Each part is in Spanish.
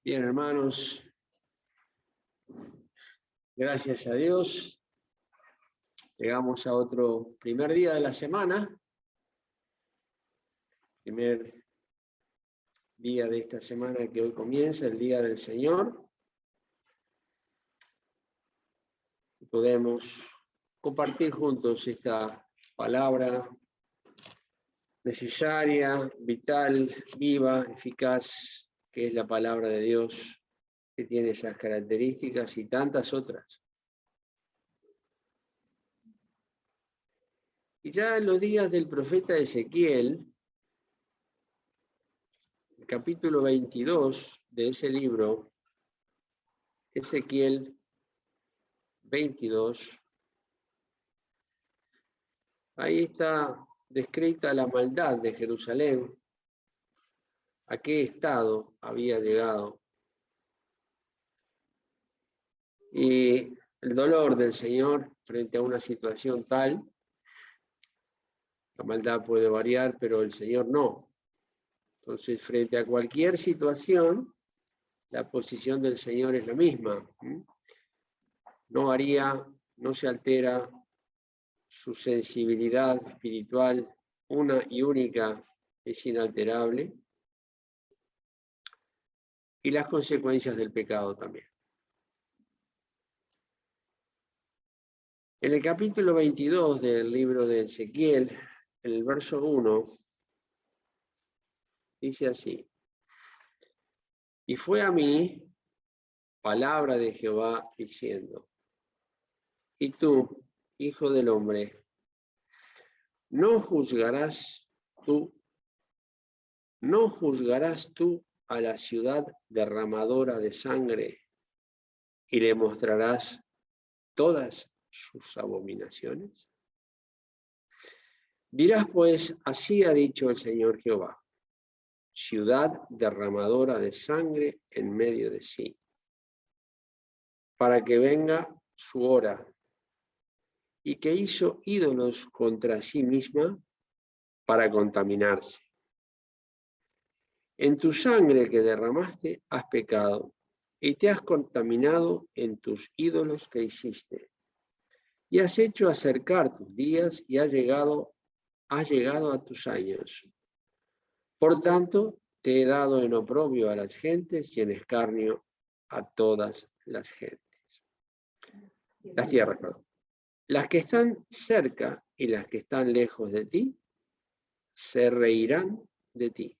Bien, hermanos, gracias a Dios. Llegamos a otro primer día de la semana. Primer día de esta semana que hoy comienza, el Día del Señor. Podemos compartir juntos esta palabra necesaria, vital, viva, eficaz, que es la palabra de Dios, que tiene esas características y tantas otras. Y ya en los días del profeta Ezequiel, el capítulo 22 de ese libro, Ezequiel 22, ahí está descrita la maldad de Jerusalén, a qué estado había llegado. Y el dolor del Señor frente a una situación tal, la maldad puede variar, pero el Señor no. Entonces, frente a cualquier situación, la posición del Señor es la misma. No varía, no se altera su sensibilidad espiritual, una y única, es inalterable. Y las consecuencias del pecado también. En el capítulo 22 del libro de Ezequiel, en el verso 1, dice así: y fue a mí palabra de Jehová diciendo: y tú, hijo del hombre, no juzgarás tú a la ciudad derramadora de sangre y le mostrarás todas sus abominaciones. Dirás pues, así ha dicho el Señor Jehová: ciudad derramadora de sangre en medio de sí, para que venga su hora, y que hizo ídolos contra sí misma para contaminarse. En tu sangre que derramaste has pecado, y te has contaminado en tus ídolos que hiciste, y has hecho acercar tus días, y has llegado a tus años. Por tanto, te he dado en oprobio a las gentes y en escarnio a todas las gentes. Las tierras, perdón. Las que están cerca y las que están lejos de ti se reirán de ti,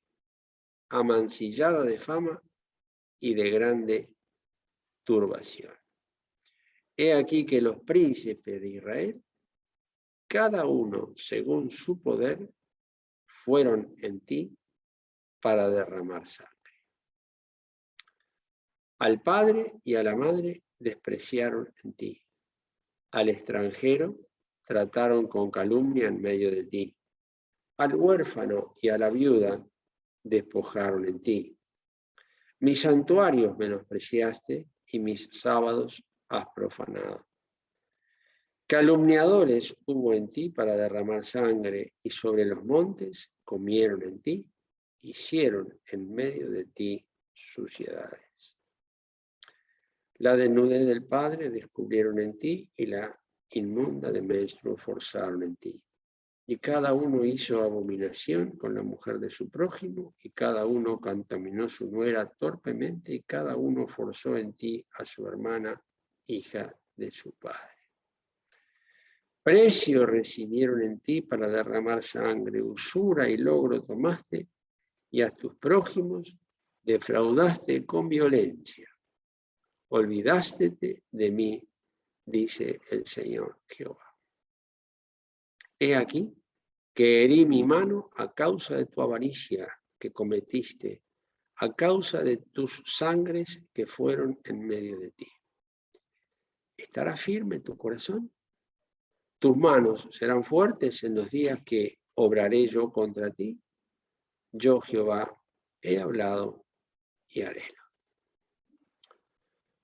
amancillada de fama y de grande turbación. He aquí que los príncipes de Israel, cada uno según su poder, fueron en ti para derramar sangre. Al padre y a la madre despreciaron en ti. Al extranjero trataron con calumnia en medio de ti. Al huérfano y a la viuda despojaron en ti. Mis santuarios menospreciaste y mis sábados has profanado. Calumniadores hubo en ti para derramar sangre, y sobre los montes comieron en ti, hicieron en medio de ti suciedades. La desnudez del padre descubrieron en ti, y la inmunda de menstruo forzaron en ti. Y cada uno hizo abominación con la mujer de su prójimo, y cada uno contaminó su nuera torpemente, y cada uno forzó en ti a su hermana, hija de su padre. Precio recibieron en ti para derramar sangre, usura y logro tomaste, y a tus prójimos defraudaste con violencia. Olvidástete de mí, dice el Señor Jehová. He aquí que herí mi mano a causa de tu avaricia que cometiste, a causa de tus sangres que fueron en medio de ti. ¿Estará firme tu corazón? Tus manos serán fuertes en los días que obraré yo contra ti. Yo, Jehová, he hablado y haré.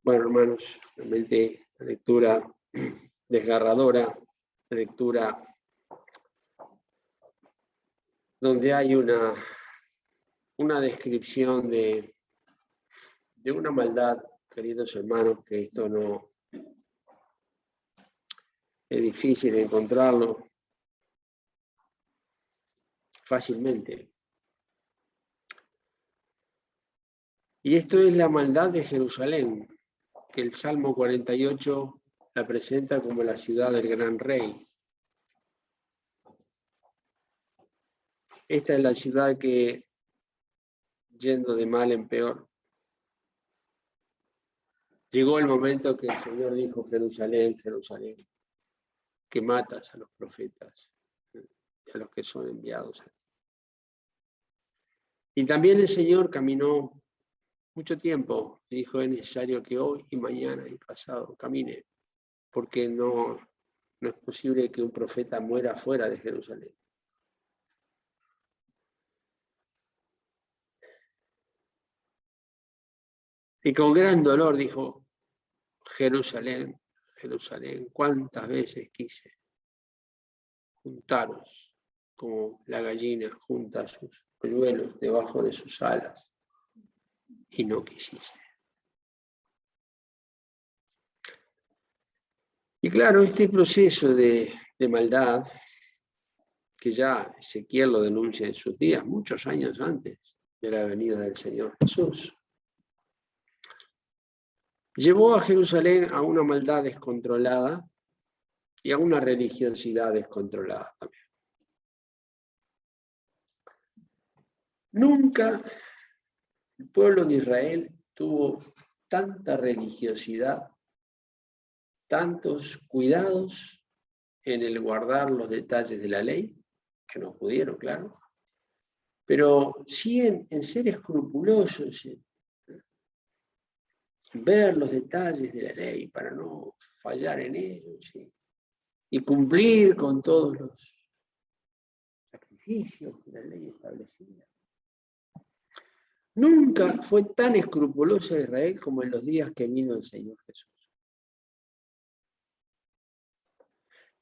Bueno, hermanos, realmente lectura desgarradora, lectura donde hay una descripción de de una maldad, queridos hermanos, que esto no es difícil de encontrarlo fácilmente. Y esto es la maldad de Jerusalén, que el Salmo 48 la presenta como la ciudad del gran rey. Esta es la ciudad que, yendo de mal en peor, llegó el momento que el Señor dijo: Jerusalén, Jerusalén, que matas a los profetas y a los que son enviados a ti. Y también el Señor caminó mucho tiempo y dijo: es necesario que hoy y mañana y pasado camine, porque no es posible que un profeta muera fuera de Jerusalén. Y con gran dolor dijo: Jerusalén, Jerusalén, cuántas veces quise juntaros como la gallina junta sus polluelos debajo de sus alas, y no quisiste. Y claro, este proceso de maldad, que ya Ezequiel lo denuncia en sus días, muchos años antes de la venida del Señor Jesús, llevó a Jerusalén a una maldad descontrolada y a una religiosidad descontrolada también. Nunca el pueblo de Israel tuvo tanta religiosidad, tantos cuidados en el guardar los detalles de la ley, que no pudieron, claro, pero sí en ser escrupulosos, en ver los detalles de la ley para no fallar en ellos, ¿sí? Y cumplir con todos los sacrificios que la ley establecía. Nunca fue tan escrupuloso Israel como en los días que vino el Señor Jesús.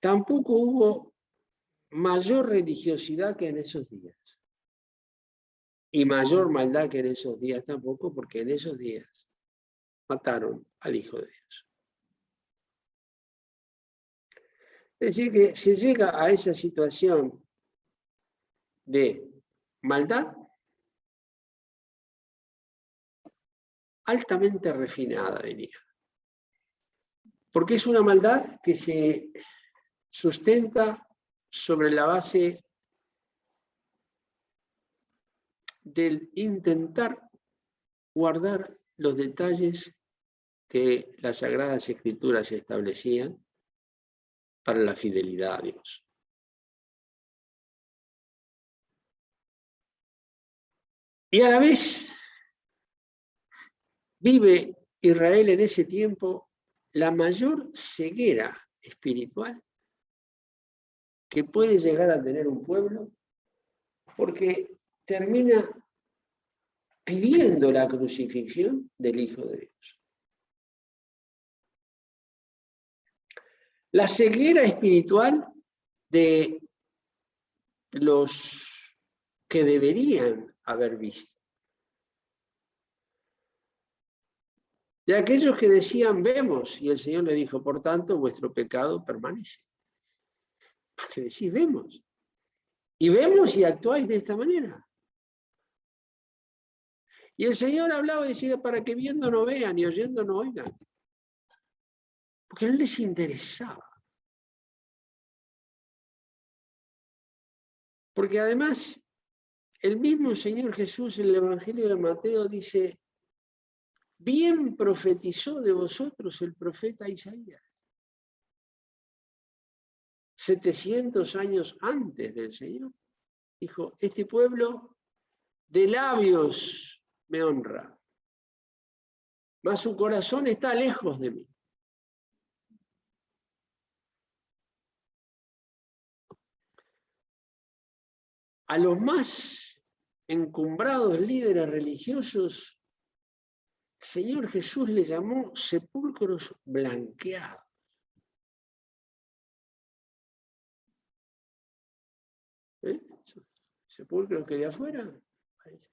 Tampoco hubo mayor religiosidad que en esos días. Y mayor maldad que en esos días tampoco, porque en esos días mataron al Hijo de Dios. Es decir, que se llega a esa situación de maldad altamente refinada, diría. Porque es una maldad que se sustenta sobre la base del intentar guardar los detalles que las Sagradas Escrituras establecían para la fidelidad a Dios. Y a la vez vive Israel en ese tiempo la mayor ceguera espiritual que puede llegar a tener un pueblo, porque termina pidiendo la crucifixión del Hijo de Dios. La ceguera espiritual de los que deberían haber visto. De aquellos que decían: vemos, y el Señor le dijo: por tanto, vuestro pecado permanece. Porque decís: vemos. Y vemos y actuáis de esta manera. Y el Señor hablaba y decía: para que viendo no vean y oyendo no oigan. Porque no les interesaba. Porque además, el mismo Señor Jesús en el Evangelio de Mateo dice: bien profetizó de vosotros el profeta Isaías. 700 años antes del Señor. Dijo: este pueblo de labios me honra, mas su corazón está lejos de mí. A los más encumbrados líderes religiosos, el Señor Jesús le llamó sepulcros blanqueados. Sepulcros que de afuera parece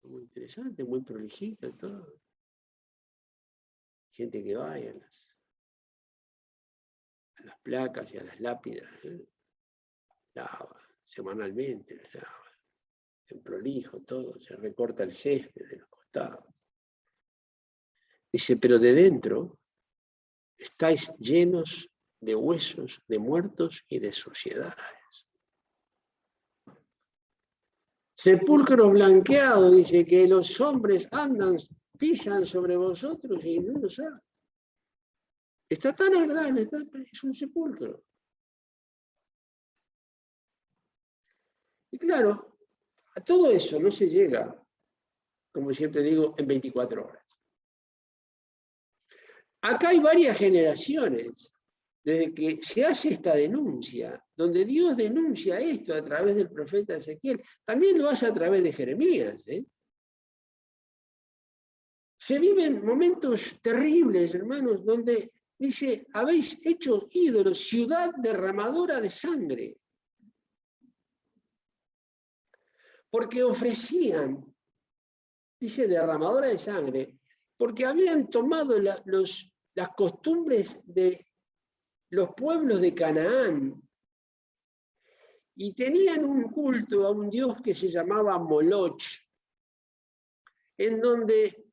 muy interesante, muy prolijito y todo. gente que va a las placas y a las lápidas, lava semanalmente, las lava, en prolijo, todo, se recorta el césped de los costados. Dice, pero de dentro estáis llenos de huesos, de muertos y de suciedades. Sepulcro blanqueado, dice que los hombres pisan sobre vosotros y no lo saben. Está tan agradable, es un sepulcro. Y claro, a todo eso no se llega, como siempre digo, en 24 horas. Acá hay varias generaciones, desde que se hace esta denuncia, donde Dios denuncia esto a través del profeta Ezequiel, también lo hace a través de Jeremías. Se viven momentos terribles, hermanos, donde dice, habéis hecho ídolos, ciudad derramadora de sangre. Porque ofrecían, dice derramadora de sangre, porque habían tomado las costumbres de los pueblos de Canaán y tenían un culto a un dios que se llamaba Moloch, en donde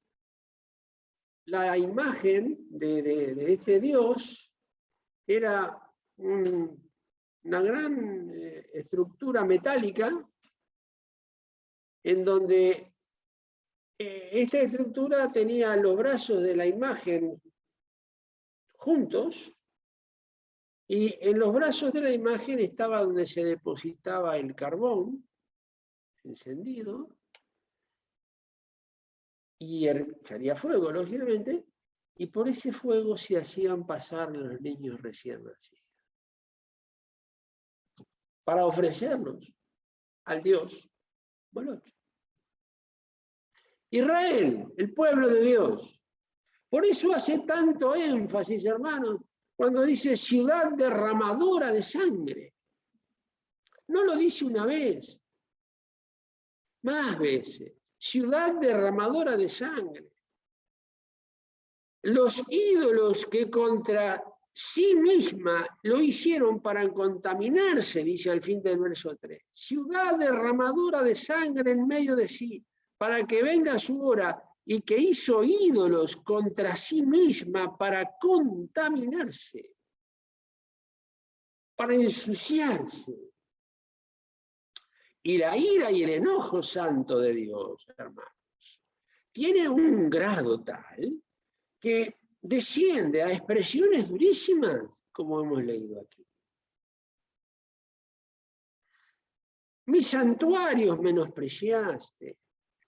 la imagen de este dios era una gran estructura metálica en donde esta estructura tenía los brazos de la imagen juntos y en los brazos de la imagen estaba donde se depositaba el carbón encendido y salía fuego, lógicamente, y por ese fuego se hacían pasar los niños recién nacidos para ofrecerlos al Dios Moloch. Israel, el pueblo de Dios. Por eso hace tanto énfasis, hermanos, cuando dice ciudad derramadora de sangre. No lo dice una vez, más veces. Ciudad derramadora de sangre. Los ídolos que contra sí misma lo hicieron para contaminarse, dice al fin del verso 3. Ciudad derramadora de sangre en medio de sí, para que venga su hora, y que hizo ídolos contra sí misma para contaminarse, para ensuciarse. Y la ira y el enojo santo de Dios, hermanos, tiene un grado tal que desciende a expresiones durísimas, como hemos leído aquí. Mis santuarios menospreciaste.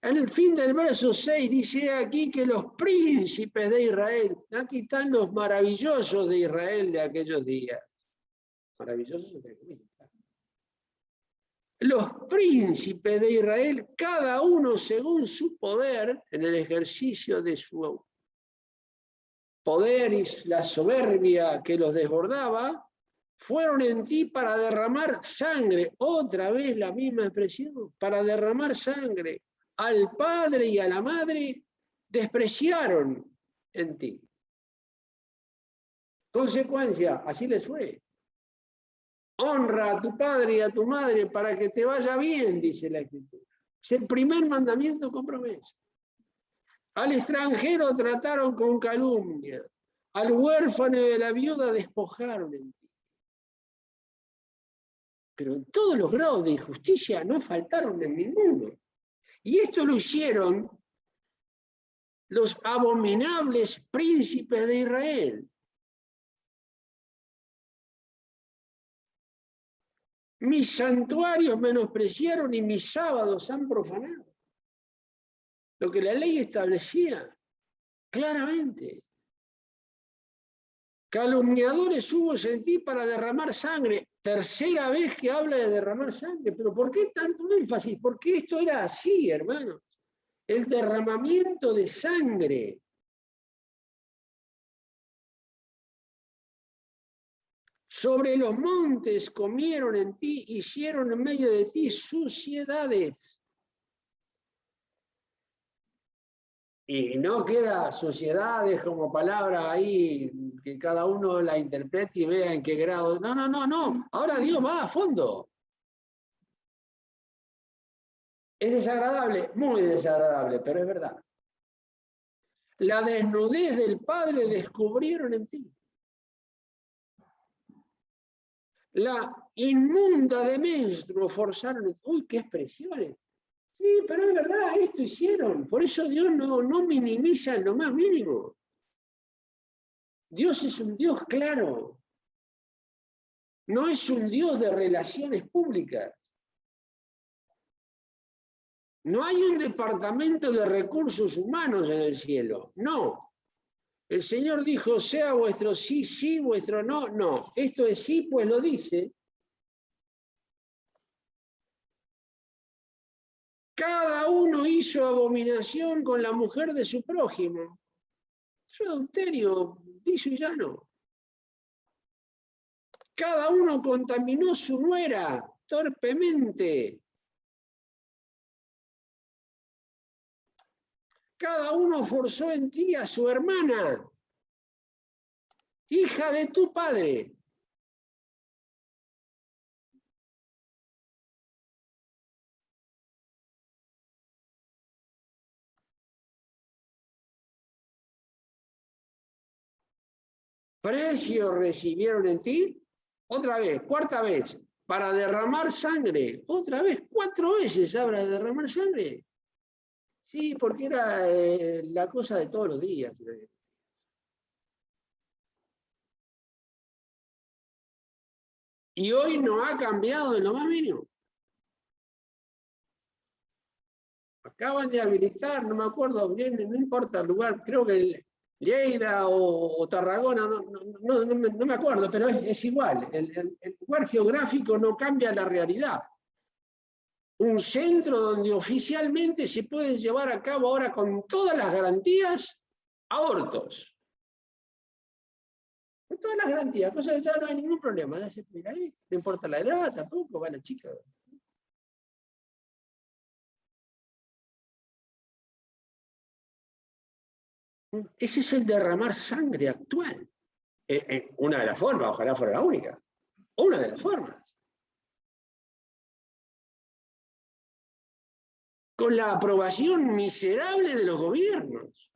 En el fin del verso 6 dice aquí que los príncipes de Israel, aquí están los maravillosos de Israel de aquellos días. Maravillosos entre comillas. Los príncipes de Israel, cada uno según su poder, en el ejercicio de su poder y la soberbia que los desbordaba, fueron en ti para derramar sangre. Otra vez la misma expresión, para derramar sangre. Al padre y a la madre despreciaron en ti. Consecuencia, así les fue. Honra a tu padre y a tu madre para que te vaya bien, dice la Escritura. Es el primer mandamiento con promesa. Al extranjero trataron con calumnia. Al huérfano y a la viuda despojaron en ti. Pero en todos los grados de injusticia no faltaron en ninguno. Y esto lo hicieron los abominables príncipes de Israel. Mis santuarios menospreciaron y mis sábados han profanado. Lo que la ley establecía claramente. Calumniadores hubo en ti para derramar sangre. Tercera vez que habla de derramar sangre. ¿Pero por qué tanto énfasis? Porque esto era así, hermanos. El derramamiento de sangre. Sobre los montes comieron en ti, hicieron en medio de ti suciedades. Y no queda sociedades como palabra ahí que cada uno la interprete y vea en qué grado. No, no, no, no. Ahora Dios va a fondo. Es desagradable, muy desagradable, pero es verdad. La desnudez del Padre descubrieron en ti. La inmunda de menstruo forzaron en ti. Uy, qué expresiones. Sí, pero es verdad, esto hicieron. Por eso Dios no minimiza en lo más mínimo. Dios es un Dios claro. No es un Dios de relaciones públicas. No hay un departamento de recursos humanos en el cielo. No. El Señor dijo, sea vuestro sí, sí, vuestro no, no. Esto es sí, pues lo dice. Cada uno hizo abominación con la mujer de su prójimo. Es adulterio, dice y llano. Cada uno contaminó su nuera torpemente. Cada uno forzó en ti a su hermana, hija de tu padre. Precio recibieron en ti, otra vez, cuarta vez, para derramar sangre. Otra vez, 4 veces habla de derramar sangre. Sí, porque era la cosa de todos los días. Y hoy no ha cambiado en lo más mínimo. Acaban de habilitar, no me acuerdo bien, no importa el lugar, creo que Lleida o Tarragona, no me acuerdo, pero es igual. El lugar geográfico no cambia la realidad. Un centro donde oficialmente se pueden llevar a cabo ahora con todas las garantías abortos. Con todas las garantías, cosa que ya no hay ningún problema. Ya se mira ahí, no importa la edad, tampoco va la chica. Ese es el derramar sangre actual. Una de las formas, ojalá fuera la única. Una de las formas. Con la aprobación miserable de los gobiernos,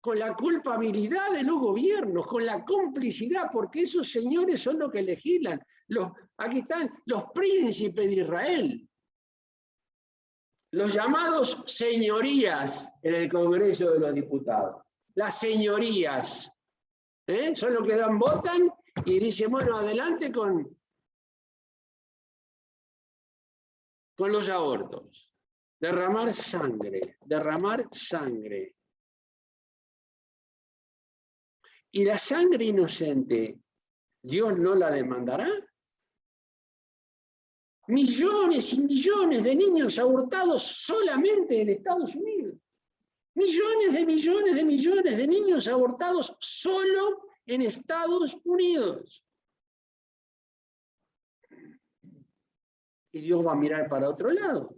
con la culpabilidad de los gobiernos, con la complicidad, porque esos señores son los que legislan. Aquí están los príncipes de Israel, los llamados señorías en el Congreso de los Diputados. Las señorías son los que votan y dicen, bueno, adelante con los abortos. Derramar sangre, derramar sangre. ¿Y la sangre inocente, Dios no la demandará? Millones y millones de niños abortados solamente en Estados Unidos. Millones de millones de millones de niños abortados solo en Estados Unidos. Y Dios va a mirar para otro lado.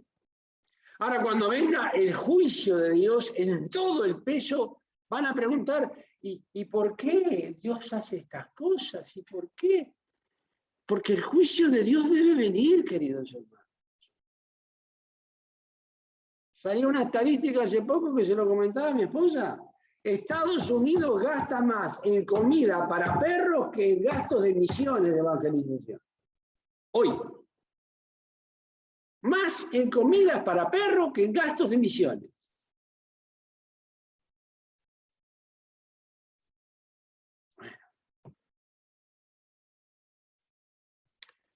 Ahora, cuando venga el juicio de Dios en todo el peso, van a preguntar, ¿y por qué Dios hace estas cosas? ¿Y por qué? Porque el juicio de Dios debe venir, queridos hermanos. Salió una estadística hace poco que se lo comentaba a mi esposa. Estados Unidos gasta más en comida para perros que en gastos de misiones de evangelización. Hoy. Más en comidas para perros que en gastos de misiones. Bueno.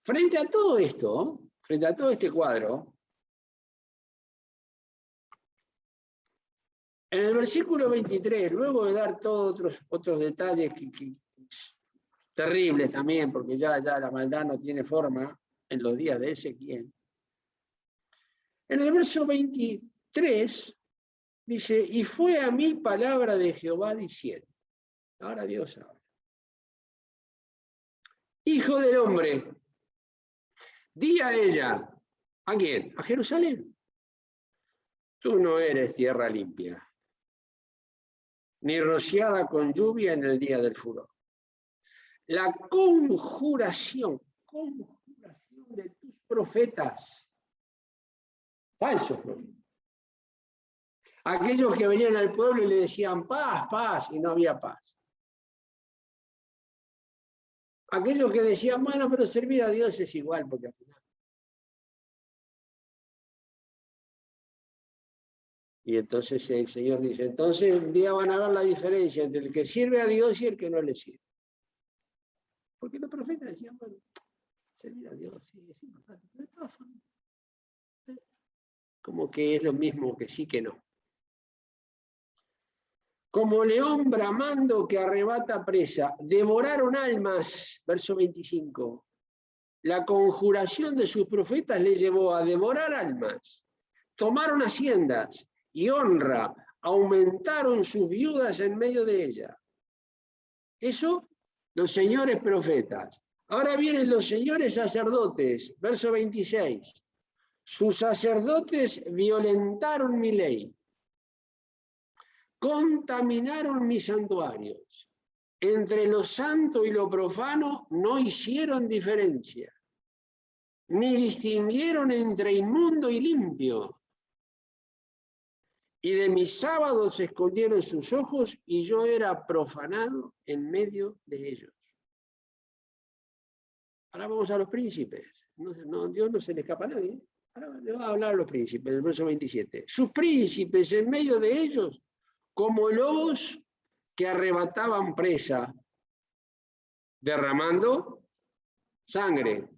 Frente a todo esto, frente a todo este cuadro, en el versículo 23, luego de dar todos otros detalles terribles también, porque ya la maldad no tiene forma en los días de Ezequiel, en el verso 23 dice, y fue a mí palabra de Jehová diciendo, ahora Dios habla, hijo del hombre, di a ella, ¿a quién? A Jerusalén. Tú no eres tierra limpia. ni rociada con lluvia en el día del furor. La conjuración de tus profetas, falsos profetas. Aquellos que venían al pueblo y le decían paz, paz, y no había paz. Aquellos que decían, bueno, pero servir a Dios es igual, porque al final. Y entonces el Señor dice, entonces un día van a ver la diferencia entre el que sirve a Dios y el que no le sirve. Porque los profetas decían, bueno, servir a Dios sí es importante, pero de todas formas, como que es lo mismo que sí que no. Como león bramando que arrebata presa, devoraron almas, verso 25. La conjuración de sus profetas les llevó a devorar almas. Tomaron haciendas y honra, aumentaron sus viudas en medio de ella. Eso, los señores profetas. Ahora vienen los señores sacerdotes, verso 26. Sus sacerdotes violentaron mi ley, contaminaron mis santuarios. Entre lo santo y lo profano no hicieron diferencia, ni distinguieron entre inmundo y limpio. Y de mis sábados se escondieron sus ojos y yo era profanado en medio de ellos. Ahora vamos a los príncipes. Dios no se le escapa a nadie. Ahora le va a hablar a los príncipes, en el verso 27. Sus príncipes en medio de ellos, como lobos que arrebataban presa, derramando sangre,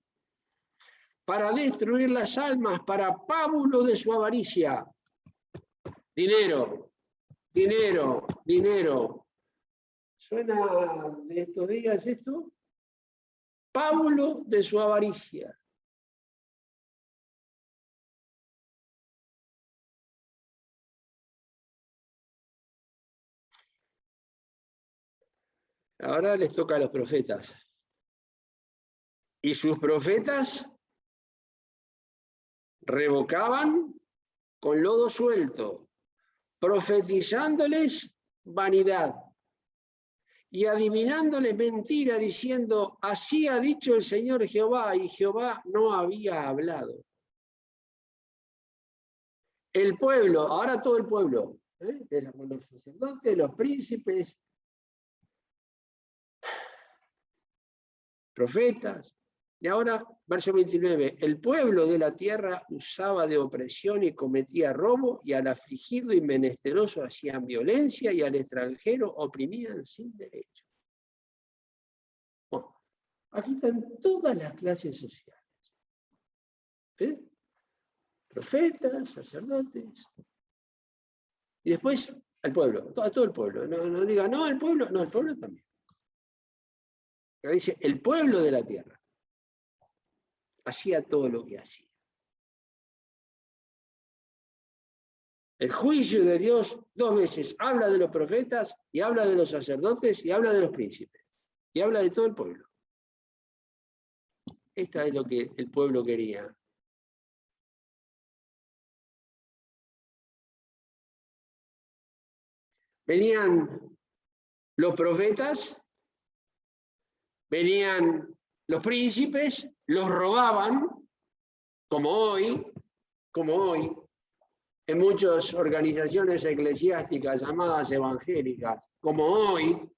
para destruir las almas, para pábulo de su avaricia. Dinero, dinero, dinero. ¿Suena de estos días esto? Pábulo de su avaricia. Ahora les toca a los profetas. Y sus profetas revocaban con lodo suelto, profetizándoles vanidad y adivinándoles mentira, diciendo, así ha dicho el Señor Jehová, y Jehová no había hablado. El pueblo, ahora todo el pueblo, los sacerdotes, los príncipes, profetas. Y ahora, verso 29, el pueblo de la tierra usaba de opresión y cometía robo, y al afligido y menesteroso hacían violencia, y al extranjero oprimían sin derecho. Bueno, aquí están todas las clases sociales. Profetas, sacerdotes. Y después, al pueblo, todo el pueblo. No diga, no, el pueblo, no, el pueblo también. Pero dice, el pueblo de la tierra hacía todo lo que hacía. El juicio de Dios 2 veces habla de los profetas y habla de los sacerdotes y habla de los príncipes y habla de todo el pueblo. Esta es lo que el pueblo quería. Venían los profetas, venían los príncipes, los robaban, como hoy, en muchas organizaciones eclesiásticas llamadas evangélicas, como hoy.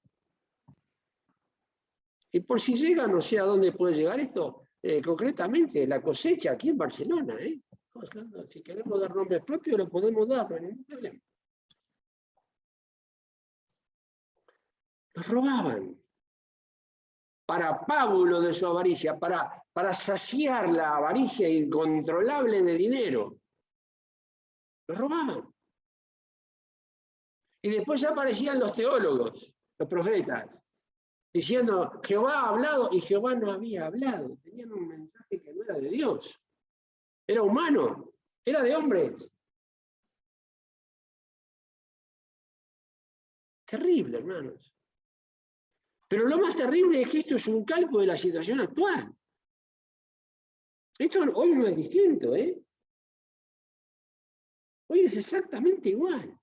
Y por si llega, no sé a dónde puede llegar esto, concretamente la cosecha aquí en Barcelona. Si queremos dar nombres propios, lo podemos dar, no hay ningún problema. Los robaban para pábulo de su avaricia, para saciar la avaricia incontrolable de dinero. Los robaban. Y después aparecían los teólogos, los profetas, diciendo, Jehová ha hablado, y Jehová no había hablado. Tenían un mensaje que no era de Dios. Era humano, era de hombres. Terrible, hermanos. Pero lo más terrible es que esto es un calco de la situación actual. Esto hoy no es distinto, ¿eh? Hoy es exactamente igual.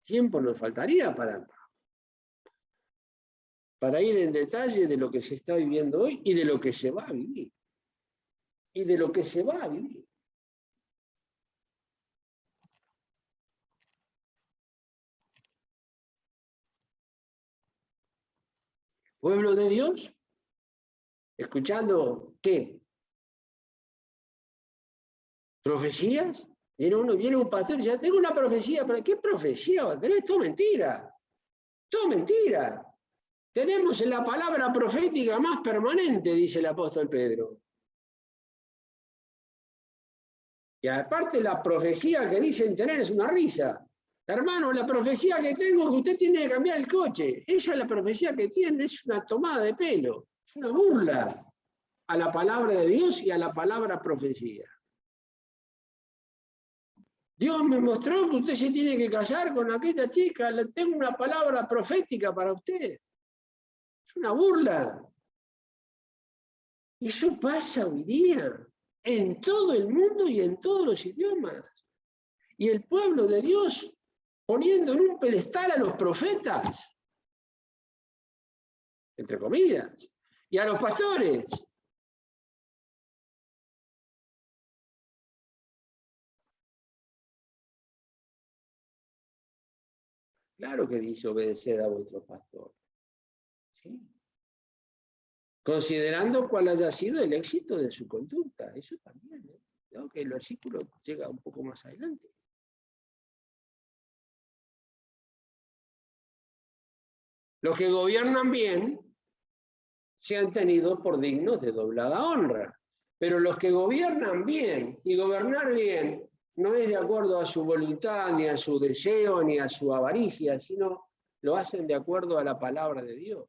tiempo nos faltaría para ir en detalle de lo que se está viviendo hoy y de lo que se va a vivir. Y de lo que se va a vivir. Pueblo de Dios, escuchando, ¿qué? ¿Profecías? Viene un pastor y dice, tengo una profecía, pero ¿qué profecía va a tener? Todo mentira. Todo mentira. Tenemos la palabra profética más permanente, dice el apóstol Pedro. Y aparte la profecía que dicen tener es una risa. Hermano, la profecía que tengo es que usted tiene que cambiar el coche. Esa es la profecía que tiene, es una tomada de pelo. Es una burla a la palabra de Dios y a la palabra profecía. Dios me mostró que usted se tiene que casar con aquella chica. Le tengo una palabra profética para usted. Es una burla. Y eso pasa hoy día en todo el mundo y en todos los idiomas. Y el pueblo de Dios poniendo en un pedestal a los profetas, entre comillas, y a los pastores. Claro que dice obedecer a vuestro pastor. ¿Sí? Considerando cuál haya sido el éxito de su conducta. Eso también. Creo que el versículo llega un poco más adelante. Los que gobiernan bien sean tenidos por dignos de doblada honra. Pero los que gobiernan bien, y gobernar bien no es de acuerdo a su voluntad, ni a su deseo, ni a su avaricia, sino lo hacen de acuerdo a la palabra de Dios.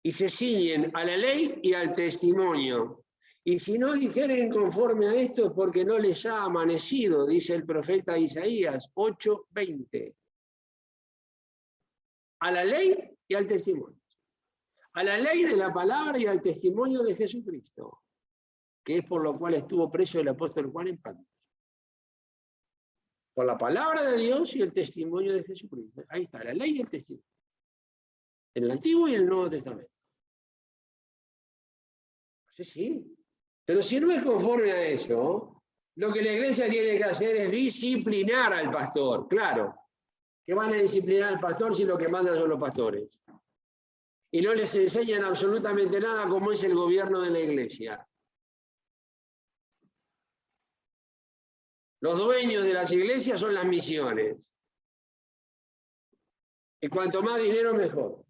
Y se ciñen a la ley y al testimonio. Y si no dijeren conforme a esto es porque no les ha amanecido, dice el profeta Isaías 8:20. A la ley y al testimonio. A la ley de la palabra y al testimonio de Jesucristo, que es por lo cual estuvo preso el apóstol Juan en Patmos. Por la palabra de Dios y el testimonio de Jesucristo. Ahí está, la ley y el testimonio. En el Antiguo y en el Nuevo Testamento. Sí, sí. Pero si no es conforme a eso, lo que la iglesia tiene que hacer es disciplinar al pastor. Claro. ¿Qué van a disciplinar al pastor si lo que mandan son los pastores? Y no les enseñan absolutamente nada como es el gobierno de la iglesia. Los dueños de las iglesias son las misiones. Y cuanto más dinero, mejor.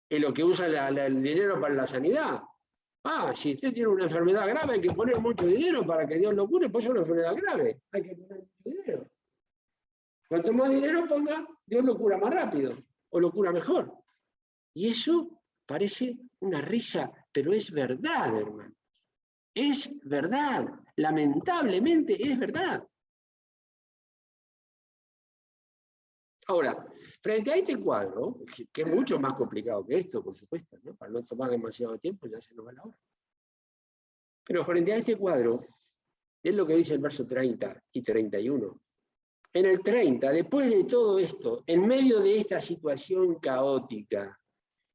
Es lo que usa el dinero para la sanidad. Si usted tiene una enfermedad grave, hay que poner mucho dinero para que Dios lo cure, pues es una enfermedad grave. Hay que poner mucho dinero. Cuanto más dinero ponga, Dios lo cura más rápido o lo cura mejor. Y eso parece una risa, pero es verdad, hermanos. Es verdad. Lamentablemente es verdad. Ahora, frente a este cuadro, que es mucho más complicado que esto, por supuesto, ¿no? Para no tomar demasiado tiempo, ya se nos va la hora. Pero frente a este cuadro, es lo que dice el verso 30 y 31. En el 30, después de todo esto, en medio de esta situación caótica,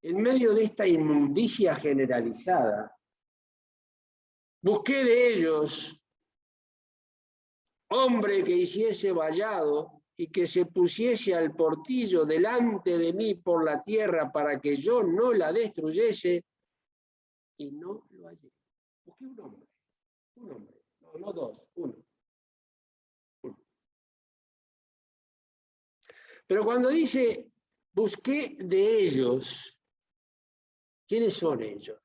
en medio de esta inmundicia generalizada, busqué de ellos hombre que hiciese vallado y que se pusiese al portillo delante de mí por la tierra para que yo no la destruyese, y no lo hallé. Busqué un hombre, no dos, uno. Pero cuando dice, busqué de ellos, ¿quiénes son ellos?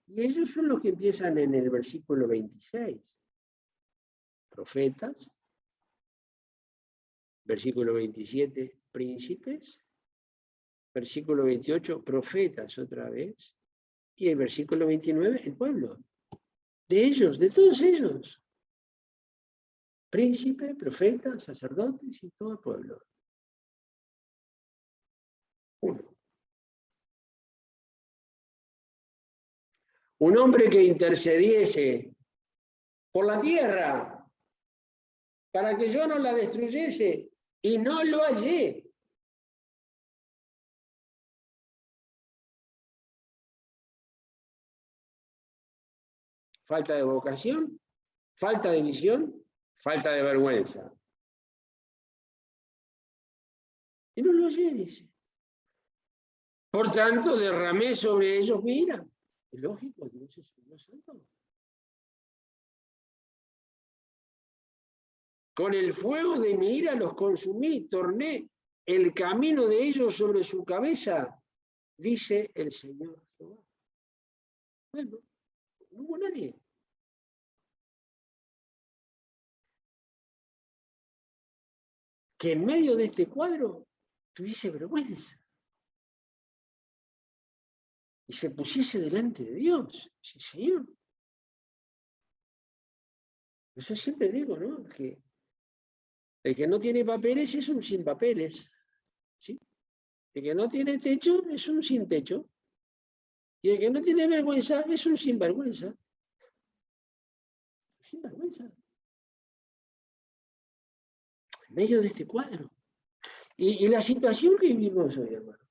Y ellos son los que empiezan en el versículo 26. Profetas. Versículo 27, príncipes. Versículo 28, profetas otra vez. Y el versículo 29, el pueblo. De ellos, de todos ellos. Príncipe, profeta, sacerdotes y todo el pueblo. Uno. Un hombre que intercediese por la tierra. para que yo no la destruyese, y no lo hallé. Falta de vocación, falta de visión, falta de vergüenza. Y no lo hallé, dice. Por tanto, derramé sobre ellos mi ira. Es lógico, Dios es Dios santo. Con el fuego de mi ira los consumí, torné el camino de ellos sobre su cabeza, dice el Señor Jehová. Bueno, no hubo nadie. Que en medio de este cuadro tuviese vergüenza y se pusiese delante de Dios. Sí, Señor. Yo siempre digo, ¿no? Que el que no tiene papeles es un sin papeles. ¿Sí? El que no tiene techo es un sin techo. Y el que no tiene vergüenza es un sin vergüenza. Sin vergüenza. En medio de este cuadro. Y la situación que vivimos hoy, hermano.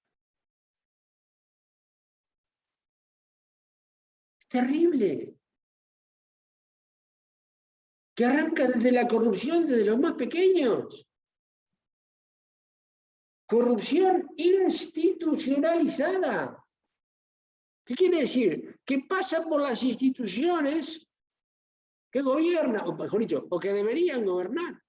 Es terrible. Que arranca desde la corrupción, desde los más pequeños. Corrupción institucionalizada. ¿Qué quiere decir? Que pasa por las instituciones que gobiernan, o mejor dicho, o que deberían gobernar.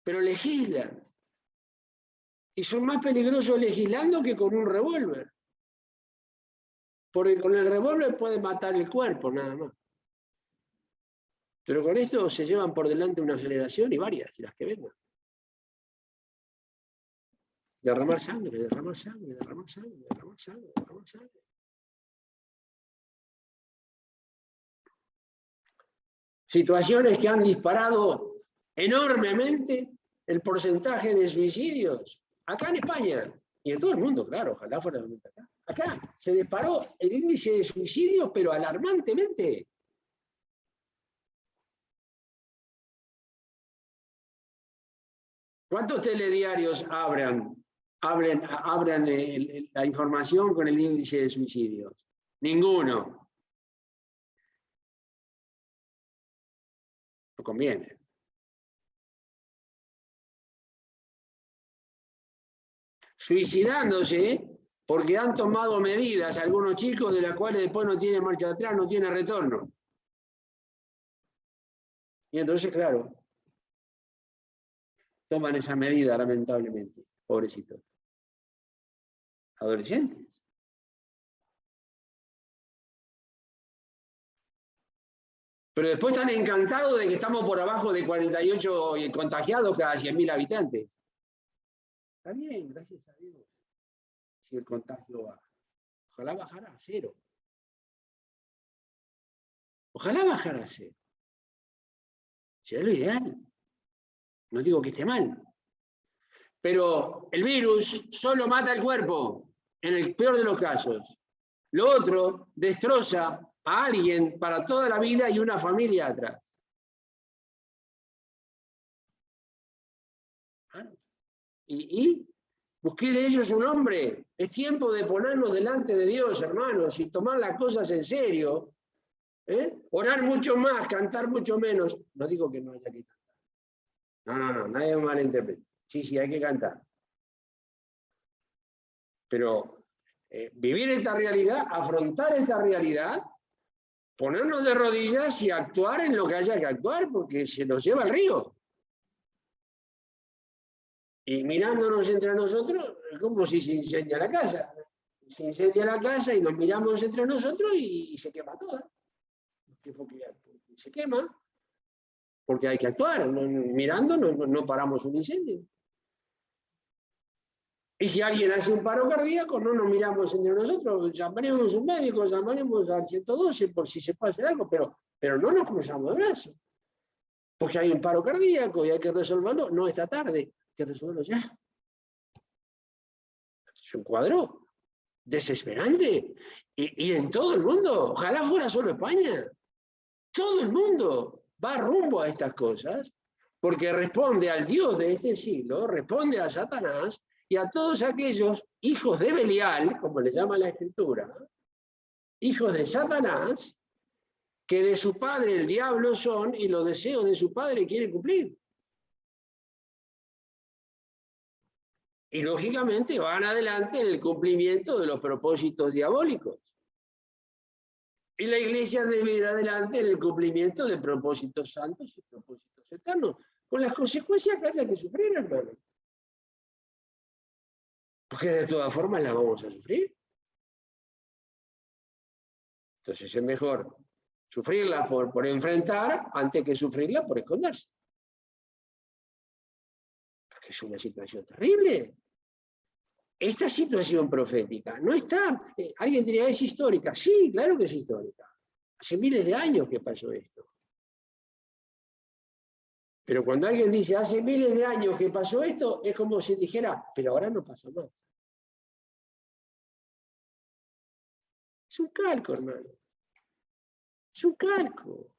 Pero legislan. Y son más peligrosos legislando que con un revólver. Porque con el revólver puede matar el cuerpo, nada más. Pero con esto se llevan por delante una generación y varias, y las que vengan. Derramar sangre, derramar sangre, derramar sangre, derramar sangre, derramar sangre. Situaciones que han disparado enormemente el porcentaje de suicidios. Acá en España, y en todo el mundo, claro, ojalá fuera acá. Acá se disparó el índice de suicidios, pero alarmantemente. ¿Cuántos telediarios abran la información con el índice de suicidios? Ninguno. No conviene. Suicidándose porque han tomado medidas algunos chicos de las cuales después no tiene marcha atrás, no tiene retorno. Y entonces, claro, toman esa medida, lamentablemente, pobrecitos. Adolescentes. Pero después están encantados de que estamos por abajo de 48 contagiados cada 100.000 habitantes. Está bien, gracias a Dios. Si el contagio baja. Ojalá bajara a 0. Ojalá bajara a 0. Sería lo ideal. No digo que esté mal. Pero el virus solo mata el cuerpo, en el peor de los casos. Lo otro destroza a alguien para toda la vida y una familia atrás. Y busqué de ellos un hombre. Es tiempo de ponernos delante de Dios, hermanos, y tomar las cosas en serio. Orar mucho más, cantar mucho menos. No digo que no haya que cantar. No, nadie me malinterprete. Sí, hay que cantar. Pero vivir esta realidad, afrontar esta realidad, ponernos de rodillas y actuar en lo que haya que actuar, porque se nos lleva el río. Y mirándonos entre nosotros, es como si se incendia la casa. Se incendia la casa y nos miramos entre nosotros y se quema toda. Porque se quema, porque hay que actuar. Mirando no paramos un incendio. Y si alguien hace un paro cardíaco, no nos miramos entre nosotros, llamaremos a un médico, llamaremos al 112 por si se puede hacer algo, pero no nos cruzamos de brazos. Porque hay un paro cardíaco y hay que resolverlo, no esta tarde, hay que resolverlo ya. Es un cuadro desesperante. Y en todo el mundo, ojalá fuera solo España. Todo el mundo va rumbo a estas cosas porque responde al Dios de este siglo, responde a Satanás y a todos aquellos hijos de Belial, como le llama la Escritura, hijos de Satanás, que de su padre el diablo son y los deseos de su padre quiere cumplir. Y lógicamente van adelante en el cumplimiento de los propósitos diabólicos. Y la iglesia debe ir adelante en el cumplimiento de propósitos santos y propósitos eternos, con las consecuencias que haya que sufrir, hermano. Porque de todas formas las vamos a sufrir. Entonces es mejor sufrirla por enfrentar antes que sufrirla por esconderse. Porque es una situación terrible. Esta situación profética no está, alguien diría, es histórica. Sí, claro que es histórica. Hace miles de años que pasó esto. Pero cuando alguien dice, hace miles de años que pasó esto, es como si dijera, pero ahora no pasa más. Es un calco, hermano. Es un calco.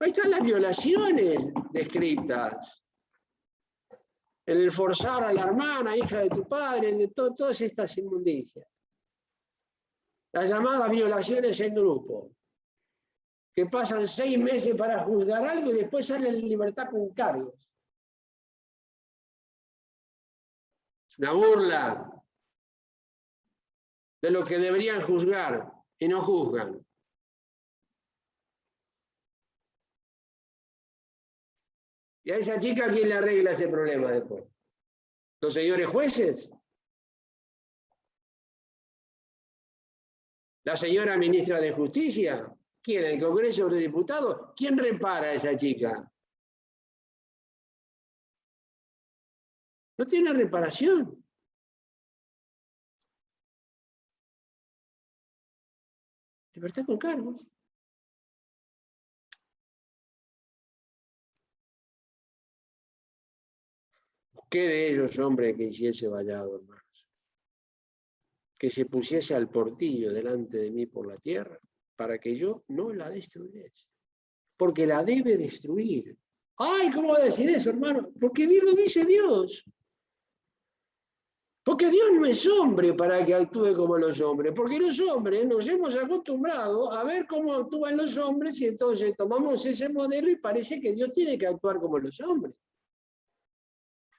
Ahí están las violaciones descritas. El forzar a la hermana, hija de tu padre, de todas estas inmundicias. Las llamadas violaciones en grupo, que pasan 6 meses para juzgar algo y después salen en libertad con cargos. Es una burla de lo que deberían juzgar y no juzgan. Y a esa chica, ¿quién le arregla ese problema después? ¿Los señores jueces? ¿La señora ministra de Justicia? ¿Quién? ¿El Congreso de Diputados? ¿Quién repara a esa chica? No tiene reparación. Libertad con cargos. ¿Qué de ellos, hombre, que hiciese vallado, hermanos? Que se pusiese al portillo delante de mí por la tierra, para que yo no la destruyese. Porque la debe destruir. Ay, ¿cómo va a decir eso, hermano? Porque Dios lo dice Dios. Porque Dios no es hombre para que actúe como los hombres. Porque los hombres nos hemos acostumbrado a ver cómo actúan los hombres y entonces tomamos ese modelo y parece que Dios tiene que actuar como los hombres.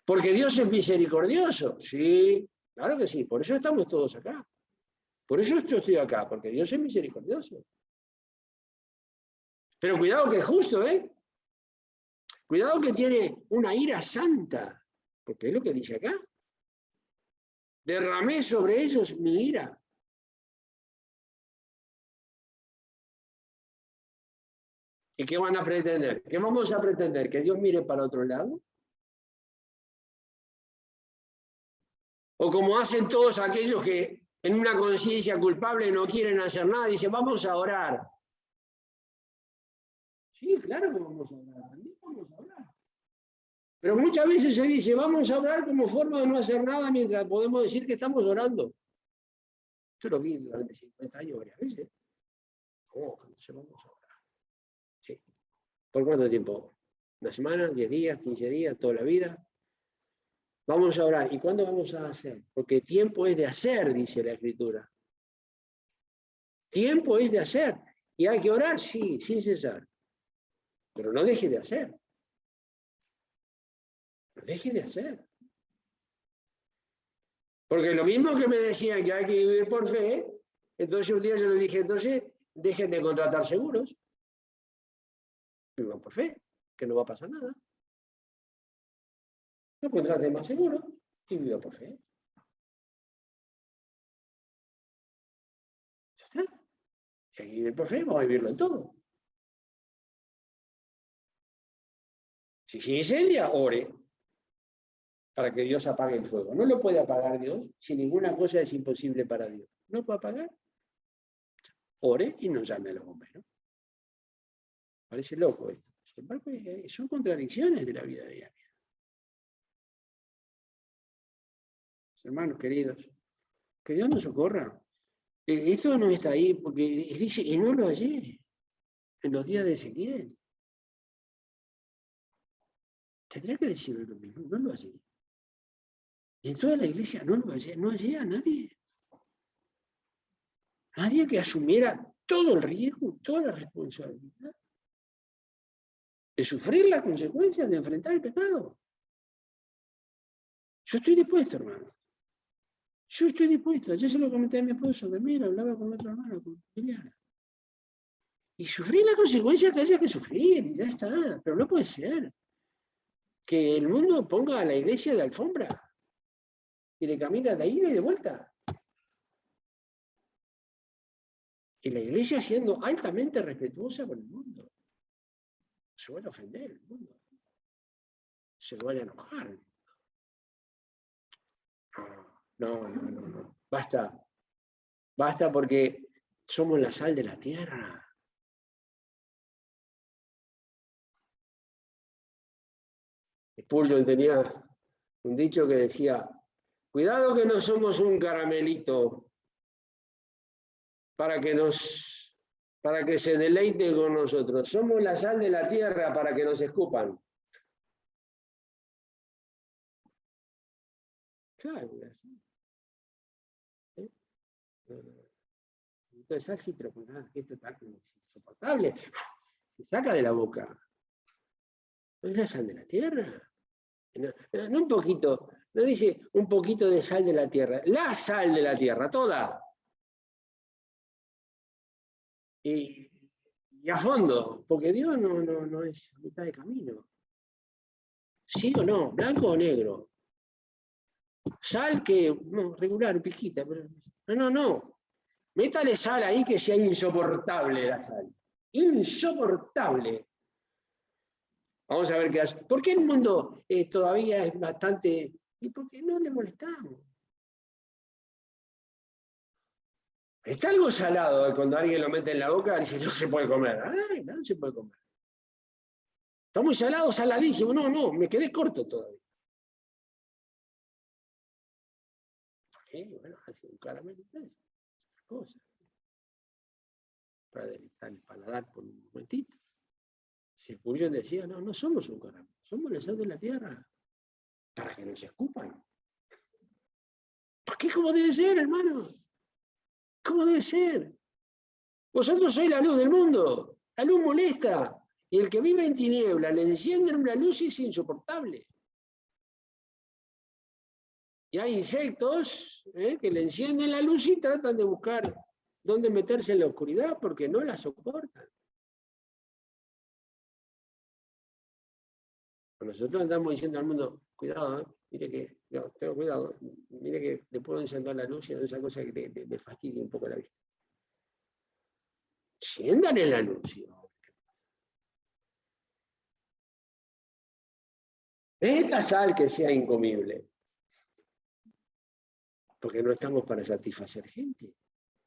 Porque Dios es misericordioso. Sí, claro que sí. Por eso estamos todos acá. Por eso yo estoy acá, porque Dios es misericordioso. Pero cuidado que es justo, ¿eh? Cuidado que tiene una ira santa, porque es lo que dice acá. Derramé sobre ellos mi ira. ¿Y qué van a pretender? ¿Qué vamos a pretender? ¿Que Dios mire para otro lado? O como hacen todos aquellos que en una conciencia culpable no quieren hacer nada, dicen, vamos a orar. Sí, claro que vamos a orar, también vamos a orar. Pero muchas veces se dice, vamos a orar como forma de no hacer nada mientras podemos decir que estamos orando. Esto lo vi durante 50 años varias veces. ¿Cómo? Entonces vamos a orar. Sí. ¿Por cuánto tiempo? ¿Una semana? ¿10 días? ¿15 días? ¿Toda la vida? Vamos a orar. ¿Y cuándo vamos a hacer? Porque tiempo es de hacer, dice la Escritura. Tiempo es de hacer. ¿Y hay que orar? Sí, sin cesar. Pero no deje de hacer. No deje de hacer. Porque lo mismo que me decían que hay que vivir por fe, entonces un día yo les dije, entonces dejen de contratar seguros. Vivan por fe, que no va a pasar nada. No contraten más seguros y viva por fe. ¿Ya está? Si hay que vivir por fe, vamos a vivirlo en todo. Si se incendia, ore para que Dios apague el fuego. No lo puede apagar Dios si ninguna cosa es imposible para Dios. ¿No puede apagar? Ore y no llame a los bomberos. Parece loco esto. Sin embargo, son contradicciones de la vida diaria. Hermanos queridos, que Dios nos socorra. Esto no está ahí porque dice, y no lo hallé. en los días de Ezequiel. Tendría que decirlo lo mismo, no lo hallé. Y en toda la iglesia no hallé a nadie. Nadie que asumiera todo el riesgo, toda la responsabilidad de sufrir las consecuencias de enfrentar el pecado. Yo estoy dispuesto, hermano. Yo estoy dispuesto. Ayer se lo comenté a mi esposo, también hablaba con otro hermano, con Liliana. Y sufrir la consecuencia que haya que sufrir, y ya está. Pero no puede ser que el mundo ponga a la iglesia de alfombra y le camina de ida y de vuelta. Y la iglesia siendo altamente respetuosa con el mundo. Se van a ofender el mundo. Se lo van a enojar. No. Basta. Basta porque somos la sal de la tierra. Spurgeon tenía un dicho que decía, cuidado que no somos un caramelito para que se deleite con nosotros. Somos la sal de la tierra para que nos escupan. Claro, así. Entonces, así, pero esto está insoportable. Se saca de la boca. ¿No es la sal de la tierra? No un poquito, no dice un poquito de sal de la tierra, la sal de la tierra, toda. Y a fondo, porque Dios no es mitad de camino. ¿Sí o no? ¿Blanco o negro? Sal que, no, regular, pijita, pero no. Métale sal ahí que sea insoportable la sal. Insoportable. Vamos a ver qué hace. ¿Por qué el mundo todavía es bastante... ¿Y por qué no le molestamos? Está algo salado cuando alguien lo mete en la boca y dice, no se puede comer. Ay, no se puede comer. Está muy salado, saladísimo. No, me quedé corto todavía. Bueno, hace un caramelo, es cosa. Para deleitar el paladar por un momentito. Si Spurgeon decía, no somos un caramelo, somos la sal de la tierra, para que nos escupan. ¿Por qué? ¿Cómo debe ser, hermano? ¿Cómo debe ser? Vosotros sois la luz del mundo. La luz molesta. Y el que vive en tiniebla le encienden una luz y es insoportable. Y hay insectos que le encienden la luz y tratan de buscar dónde meterse en la oscuridad porque no la soportan. Nosotros andamos diciendo al mundo, cuidado, mire que, tengo cuidado, mire que le puedo encender la luz y no es esa cosa que le fastidie un poco la vista. Enciendan en la luz. Esta sal que sea incomible. Porque no estamos para satisfacer gente.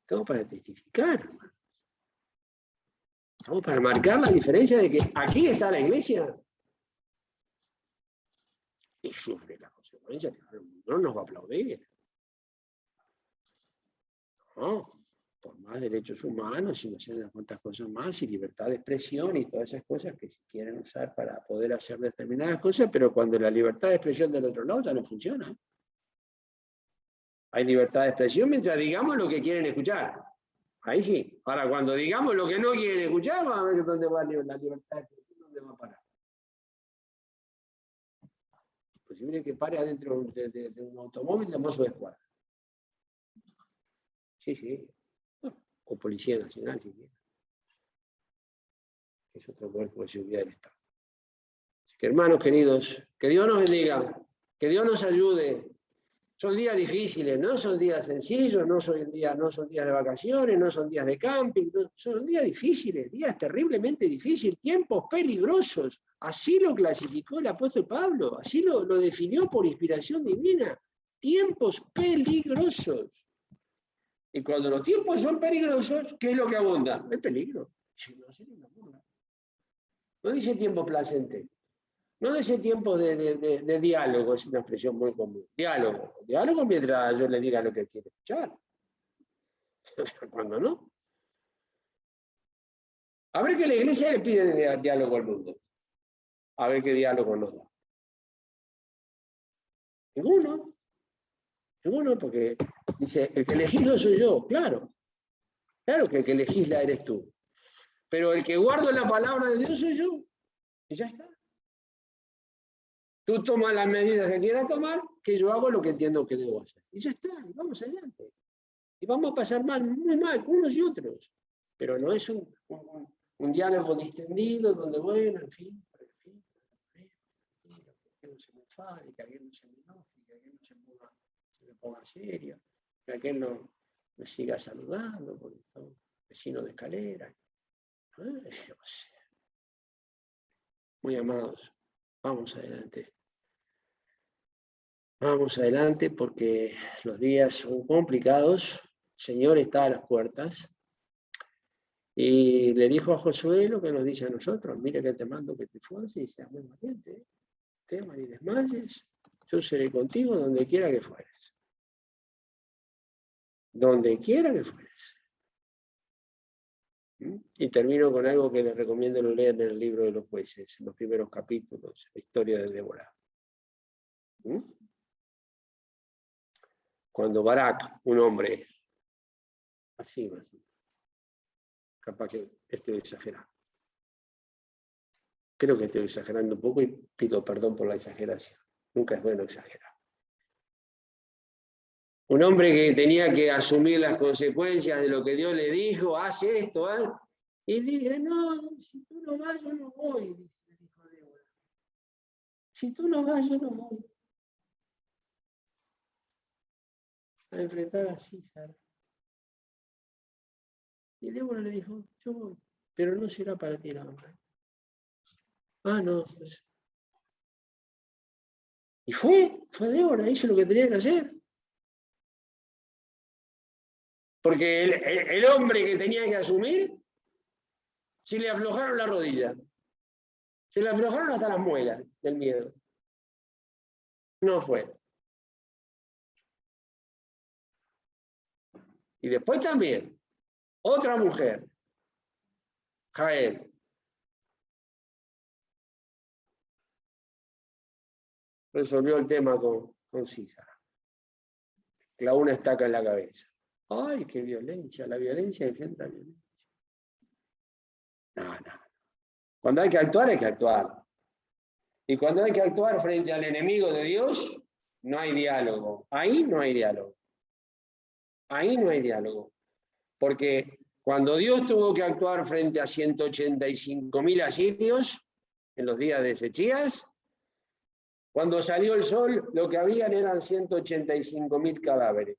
Estamos para testificar, hermano. Estamos para marcar la diferencia de que aquí está la iglesia. Y sufre la consecuencia. No nos va a aplaudir. No. Por más derechos humanos y no sé unas cuantas cosas más, y libertad de expresión y todas esas cosas que se quieren usar para poder hacer determinadas cosas, pero cuando la libertad de expresión del otro lado ya no funciona. Hay libertad de expresión mientras digamos lo que quieren escuchar. Ahí sí. Ahora, cuando digamos lo que no quieren escuchar, vamos a ver dónde va la libertad de expresión, dónde va a parar. Es posible que pare adentro de un automóvil de mozo de escuadra. Sí. O Policía Nacional, si quiere. Es otro cuerpo de seguridad del Estado. Así que, hermanos queridos, que Dios nos bendiga, que Dios nos ayude. Son días difíciles, no son días sencillos, no son días de vacaciones, no son días de camping, son días difíciles, días terriblemente difíciles, tiempos peligrosos. Así lo clasificó el apóstol Pablo, así lo definió por inspiración divina. Tiempos peligrosos. Y cuando los tiempos son peligrosos, ¿qué es lo que abunda? El peligro. No dice tiempo placentero. No de ese tiempo de diálogo, es una expresión muy común. Diálogo mientras yo le diga lo que quiere escuchar. Cuando no. A ver que la iglesia le pide diálogo al mundo. A ver qué diálogo nos da. Ninguno. Ninguno, porque dice, el que legislo soy yo. Claro. Claro que el que legisla eres tú. Pero el que guardo la palabra de Dios soy yo. Y ya está. Tú tomas las medidas que quieras tomar, que yo hago lo que entiendo que debo hacer. Y ya está, y vamos adelante. Y vamos a pasar mal, muy mal, unos y otros. Pero no es un diálogo distendido donde, bueno, en fin, que aquel no se me enfade, que aquel no se me enoje, que aquel no se me ponga serio, que aquel no me siga saludando, porque son vecinos de escalera. Muy amados, vamos adelante. Vamos adelante porque los días son complicados. El Señor está a las puertas. Y le dijo a Josué lo que nos dice a nosotros. Mira que te mando que te esfuerces y seas muy valiente. Temas ni desmayes. Yo seré contigo donde quiera que fueres. Donde quiera que fueres. Y termino con algo que les recomiendo leer en el libro de los jueces, en los primeros capítulos, la historia de Débora. Cuando Barak, un hombre, así más, capaz que estoy exagerando. Creo que estoy exagerando un poco y pido perdón por la exageración. Nunca es bueno exagerar. Un hombre que tenía que asumir las consecuencias de lo que Dios le dijo, hace esto, ¿eh? Y dije, no, si tú no vas, yo no voy, dijo Débora. Si tú no vas, yo no voy. A enfrentar a César. Y Débora le dijo, yo voy, pero no será para ti la honra. Ah, no. Y fue Débora, hizo lo que tenía que hacer. Porque el hombre que tenía que asumir, se le aflojaron la rodilla. Se le aflojaron hasta las muelas del miedo. No fue. Y después también, otra mujer, Jael. Resolvió el tema con Císara. Clavó una estaca en la cabeza. ¡Ay, qué violencia! La violencia engendra violencia. No. Cuando hay que actuar, hay que actuar. Y cuando hay que actuar frente al enemigo de Dios, no hay diálogo. Ahí no hay diálogo. Ahí no hay diálogo. Porque cuando Dios tuvo que actuar frente a 185.000 asirios en los días de Ezechías, cuando salió el sol, lo que habían eran 185.000 cadáveres.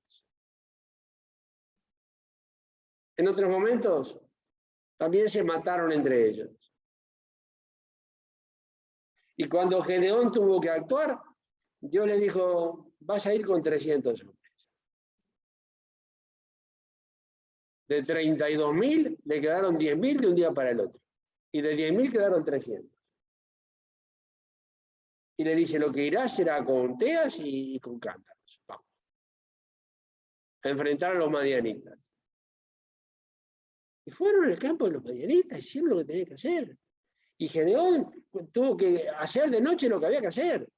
En otros momentos, también se mataron entre ellos. Y cuando Gedeón tuvo que actuar, Dios le dijo, vas a ir con 300 hombres. De 32.000 le quedaron 10.000 de un día para el otro. Y de 10.000 quedaron 300. Y le dice, lo que irá será con teas y con cántaros. Vamos. A enfrentar a los madianitas. Y fueron al campo de los madianitas, hicieron lo que tenía que hacer. Y Gedeón tuvo que hacer de noche lo que había que hacer.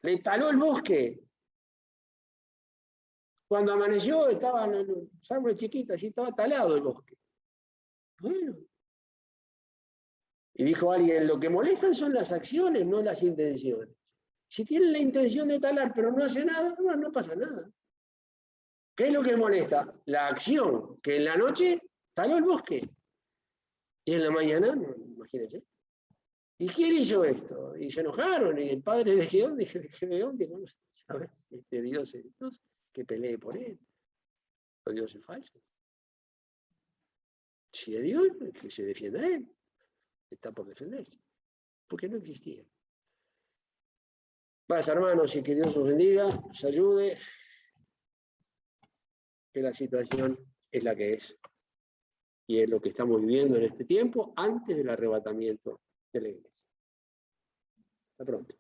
Le taló el bosque. Cuando amaneció estaban los árboles chiquitos y estaba talado el bosque. Bueno. Y dijo alguien, lo que molestan son las acciones, no las intenciones. Si tienen la intención de talar pero no hace nada, no pasa nada. ¿Qué es lo que molesta? La acción, que en la noche taló el bosque. Y en la mañana, no, imagínense. ¿Y quién hizo esto? Y se enojaron, y el padre de Gedeón dijo, ¿sabes? Este Dios es Dios, que pelee por él. O Dios es falso. Si es Dios, que se defienda a él. Está por defenderse. Porque no existía. Basta, hermanos, y que Dios os bendiga, os ayude, que la situación es la que es. Y es lo que estamos viviendo en este tiempo, antes del arrebatamiento de la iglesia. Hasta pronto.